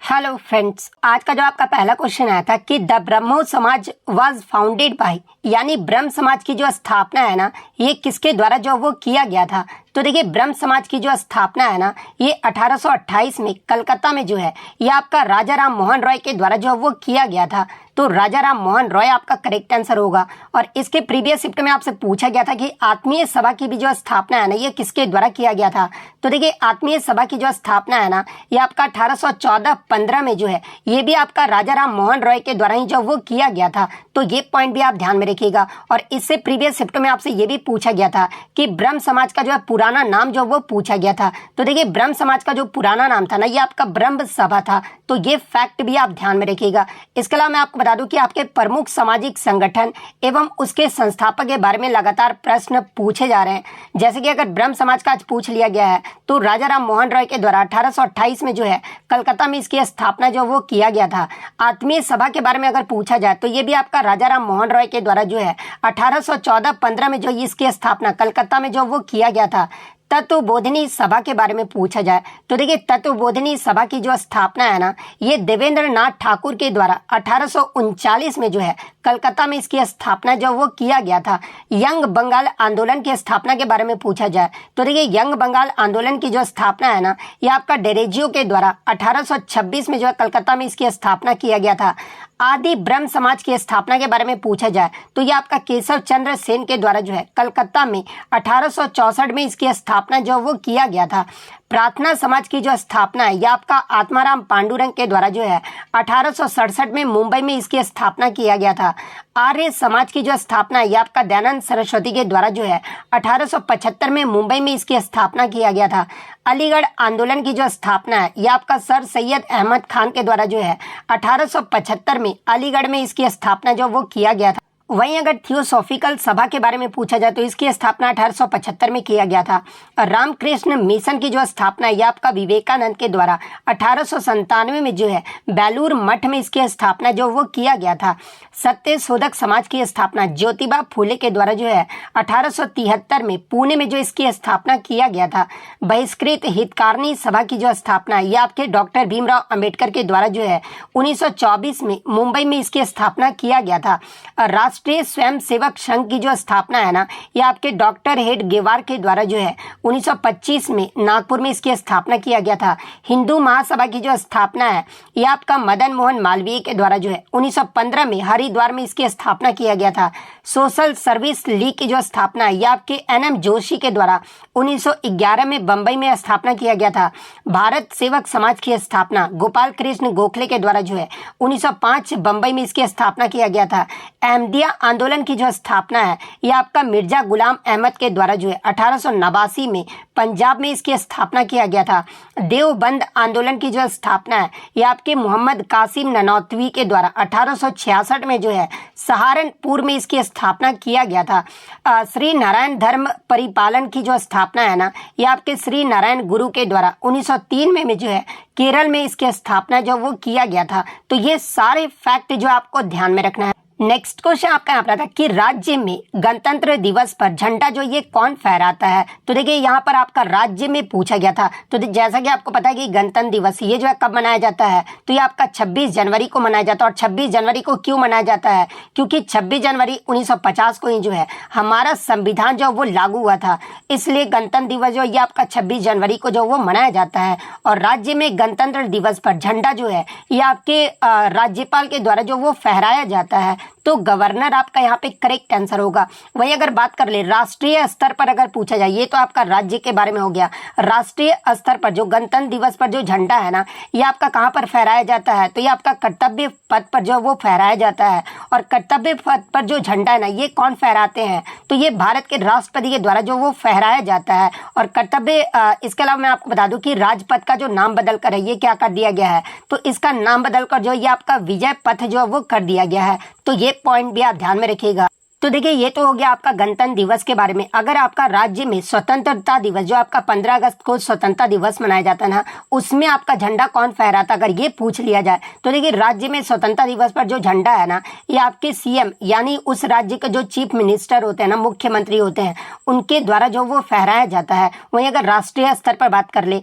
Hello friends, आज का जो आपका पहला क्वेश्चन आया था कि द ब्रह्मो समाज वाज फाउंडेड बाय, यानी ब्रह्म समाज की जो स्थापना है ना, ये किसके द्वारा जो वो किया गया था। तो देखिए, ब्रह्म समाज की जो स्थापना है ना, ये 1828 में कलकत्ता में जो है, ये आपका राजा राम मोहन रॉय के द्वारा जो वो किया गया था। तो राजा राम मोहन रॉय आपका करेक्ट आंसर होगा। और इसके प्रीवियस शिफ्ट में आपसे पूछा गया था कि आत्मीय सभा की भी जो स्थापना है ना, ये किसके द्वारा किया गया था। तो देखिए, आत्मीय सभा की जो स्थापना है ना, ये आपका 1814-15 में जो है, ये भी आपका राजा राम मोहन रॉय के द्वारा ही जो वो किया गया था। तो ये पॉइंट भी आप ध्यान में रखिएगा। और इससे प्रीवियस शिफ्ट में आपसे ये भी पूछा गया था कि ब्रह्म समाज का जो है पुराना नाम जो वो पूछा गया था। तो देखिए, ब्रह्म समाज का जो पुराना नाम था ना, ये आपका ब्रह्म सभा था। तो ये फैक्ट भी आप ध्यान में रखिएगा। इसके अलावा मैं आपको बता दूं कि आपके प्रमुख सामाजिक संगठन एवं उसके संस्थापक के बारे में लगातार प्रश्न पूछे जा रहे हैं। जैसे कि अगर ब्रह्म समाज का आज पूछ लिया गया है, तो राजा राम मोहन रॉय के द्वारा 1828 में जो है कलकत्ता में इसकी स्थापना जो वो किया गया था। आत्मीय सभा के बारे में अगर पूछा जाए तो ये भी आपका राजा राम मोहन रॉय के द्वारा जो है 1814-15 में जो इसकी स्थापना कलकत्ता में जो वो किया गया था। तत्वबोधिनी सभा के बारे में पूछा जाए तो देखिए, तत्वबोधिनी सभा की जो स्थापना है ना, ये देवेंद्र नाथ ठाकुर के द्वारा 1839 में जो है कलकत्ता में इसकी स्थापना जो वो किया गया था। यंग बंगाल आंदोलन की स्थापना के बारे में पूछा जाए तो देखिए, यंग बंगाल आंदोलन की जो स्थापना है ना, ये आपका डेरेजियो के द्वारा 1826 में जो है कलकत्ता में इसकी स्थापना किया गया था। आदि ब्रह्म समाज की स्थापना के बारे में पूछा जाए तो ये आपका केशव चंद्र सेन के द्वारा जो है कलकत्ता में 1864 में इसकी स्थापना जो वो किया गया था। प्रार्थना समाज की जो स्थापना है, यह आपका आत्माराम पांडुरंग के द्वारा जो है 1867 में मुंबई में इसकी स्थापना किया गया था। आर्य समाज की जो स्थापना है, यह आपका दयानंद सरस्वती के द्वारा जो है 1875 में मुंबई में इसकी स्थापना किया गया था। अलीगढ़ आंदोलन की जो स्थापना है, यह आपका सर सैयद अहमद खान के द्वारा जो है 1875 में अलीगढ़ में इसकी स्थापना जो वो किया गया था। वहीं अगर थियोसॉफिकल सभा के बारे में पूछा जाए तो इसकी स्थापना 1875 में किया गया था। और रामकृष्ण मिशन की जो स्थापना है, यह आपका विवेकानंद के द्वारा 1897 में जो है बेलूर मठ में इसकी स्थापना जो वो किया गया था। सत्य शोधक समाज की स्थापना ज्योतिबा फूले के द्वारा जो है 1873 में पुणे में जो इसकी स्थापना किया गया था। बहिष्कृत हितकारिणी सभा की जो स्थापना है, यह आपके डॉक्टर भीमराव अंबेडकर के द्वारा जो है 1924 में मुंबई में इसकी स्थापना किया गया था। राष्ट्रीय स्वयंसेवक संघ की जो स्थापना है ना, ये आपके डॉक्टर हेड गेवार के द्वारा जो है 1925 में नागपुर में इसकी स्थापना किया गया था। हिंदू महासभा की जो स्थापना है, ये आपका मदन मोहन मालवीय के द्वारा जो है 1915 में हरिद्वार में इसकी स्थापना किया गया था। सोशल सर्विस लीग की जो स्थापना है, ये आपके NM जोशी के द्वारा 1911 में बंबई में स्थापना किया गया था। भारत सेवक समाज की स्थापना गोपाल कृष्ण गोखले के द्वारा जो है 1905 बंबई में इसकी स्थापना किया गया था। अहमदिया आंदोलन की जो स्थापना है, यह आपका मिर्जा गुलाम अहमद के द्वारा जो है 1889 में पंजाब में इसकी स्थापना किया गया था। देवबंद आंदोलन की जो स्थापना है, यह आपके मोहम्मद कासिम ननौतवी के द्वारा 1866 में जो है सहारनपुर में इसकी स्थापना किया गया था। श्री नारायण धर्म परिपालन की जो स्थापना है ना, यह आपके श्री नारायण गुरु के द्वारा 1903 में जो है केरल में इसकी स्थापना जो वो किया गया था। तो ये सारे फैक्ट जो आपको ध्यान में रखना है। नेक्स्ट क्वेश्चन आपका यहाँ पर था कि राज्य में गणतंत्र दिवस पर झंडा जो ये कौन फहराता है। तो देखिए, यहाँ पर आपका राज्य में पूछा गया था। तो जैसा कि आपको पता है कि गणतंत्र दिवस ये जो है कब मनाया जाता है, तो ये आपका 26 जनवरी को मनाया जाता है। और 26 जनवरी को क्यों मनाया जाता है, क्योंकि 26 जनवरी 1950 को ही जो है हमारा संविधान जो वो लागू हुआ था, इसलिए गणतंत्र दिवस जो ये आपका 26 जनवरी को जो वो मनाया जाता है। और राज्य में गणतंत्र दिवस पर झंडा जो है ये आपके राज्यपाल के द्वारा जो वो फहराया जाता है। तो गवर्नर आपका यहाँ पे करेक्ट आंसर होगा। वही अगर बात कर ले राष्ट्रीय स्तर पर अगर पूछा जाए, ये तो आपका राज्य के बारे में हो गया। राष्ट्रीय स्तर पर जो गणतंत्र दिवस पर जो झंडा है ना, ये आपका कहाँ पर फहराया जाता है, तो ये आपका कर्तव्य पथ पर जो वो फहराया जाता है। और कर्तव्य पथ पर जो झंडा है ना, ये कौन फहराते हैं, तो ये भारत के राष्ट्रपति के द्वारा जो वो फहराया जाता है। और कर्तव्य इसके अलावा मैं आपको बता दूं कि राजपथ का जो नाम बदल कर है, ये क्या कर दिया गया है, तो इसका नाम बदल कर जो ये आपका विजय पथ जो वो कर दिया गया है। तो ये पॉइंट भी आप ध्यान में रखिएगा। तो देखिए, ये तो हो गया आपका गणतंत्र दिवस के बारे में। अगर आपका राज्य में स्वतंत्रता दिवस जो आपका 15 अगस्त को स्वतंत्रता दिवस मनाया जाता है ना, उसमें आपका झंडा कौन फहराता, अगर ये पूछ लिया जाए तो देखिए, राज्य में स्वतंत्रता दिवस पर जो झंडा है ना, ये आपके CM यानी उस राज्य के जो चीफ मिनिस्टर होते हैं ना, मुख्यमंत्री होते हैं, उनके द्वारा जो वो फहराया जाता है। वहीं अगर राष्ट्रीय स्तर पर बात कर ले